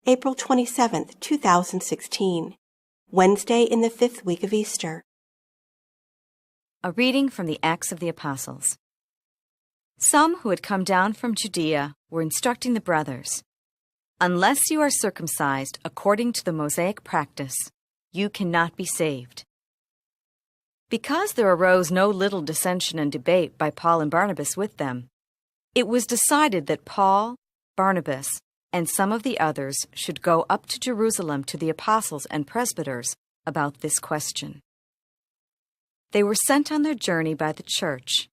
April 27, 2016, Wednesday in the 5th week of Easter. A reading from the Acts of the Apostles. Some who had come down from Judea were instructing the brothers, "Unless you are circumcised according to the Mosaic practice, you cannot be saved." Because there arose no little dissension and debate by Paul and Barnabas with them, it was decided that Paul, Barnabas, and some of the others should go up to Jerusalem to the apostles and presbyters about this question. They were sent on their journey by the church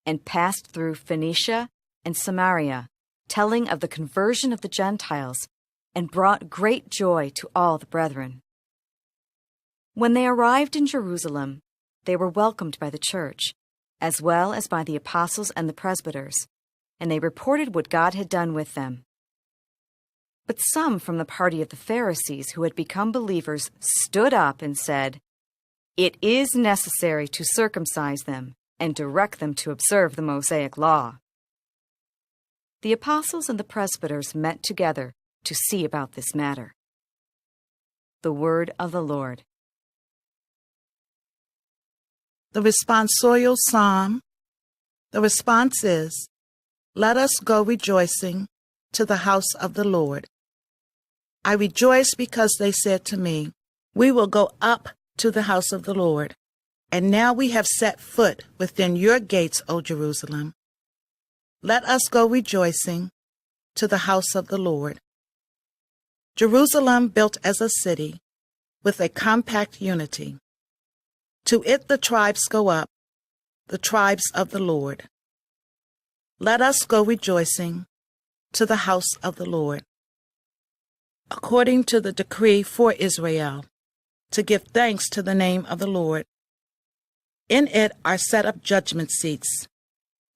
and passed through Phoenicia and Samaria, telling of the conversion of the Gentiles, and brought great joy to all the brethren. When they arrived in Jerusalem, they were welcomed by the church, as well as by the apostles and the presbyters, and they reported what God had done with them. But some from the party of the Pharisees who had become believers stood up and said, "It is necessary to circumcise them and direct them to observe the Mosaic law." The apostles and the presbyters met together to see about this matter. The word of the Lord. The responsorial psalm. The response is, "Let us go rejoicing to the house of the Lord. I rejoice because they said to me, 'We will go up to the house of the Lord.' And now we have set foot within your gates, O Jerusalem. Let us go rejoicing to the house of the Lord. Jerusalem built as a city with a compact unity. To it the tribes go up, the tribes of the Lord. Let us go rejoicing to the house of the Lord. According to the decree for Israel, to give thanks to the name of the Lord. In it are set up judgment seats,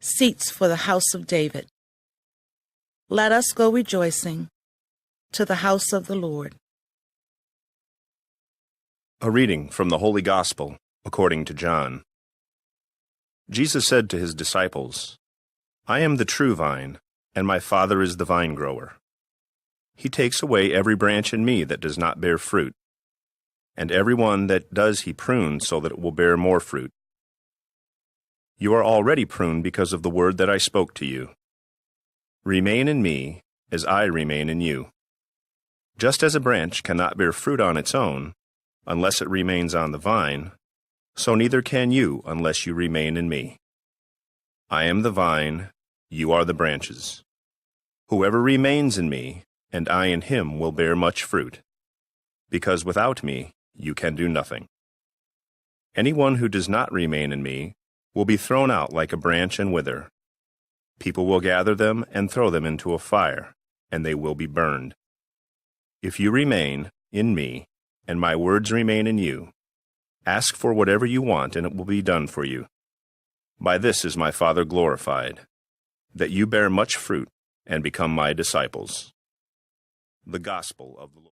seats for the house of David. Let us go rejoicing to the house of the Lord." A reading from the Holy Gospel according to John. Jesus said to his disciples, "I am the true vine, and my Father is the vine grower. He takes away every branch in me that does not bear fruit, and every one that does he prunes so that it will bear more fruit. You are already pruned because of the word that I spoke to you. Remain in me as I remain in you. Just as a branch cannot bear fruit on its own unless it remains on the vine, so neither can you unless you remain in me. I am the vine, you are the branches. Whoever remains in me, and I in him, will bear much fruit, because without me you can do nothing. Anyone who does not remain in me will be thrown out like a branch and wither. People will gather them and throw them into a fire, and they will be burned. If you remain in me, and my words remain in you, ask for whatever you want, and it will be done for you. By this is my Father glorified, that you bear much fruit and become my disciples." The Gospel of the Lord.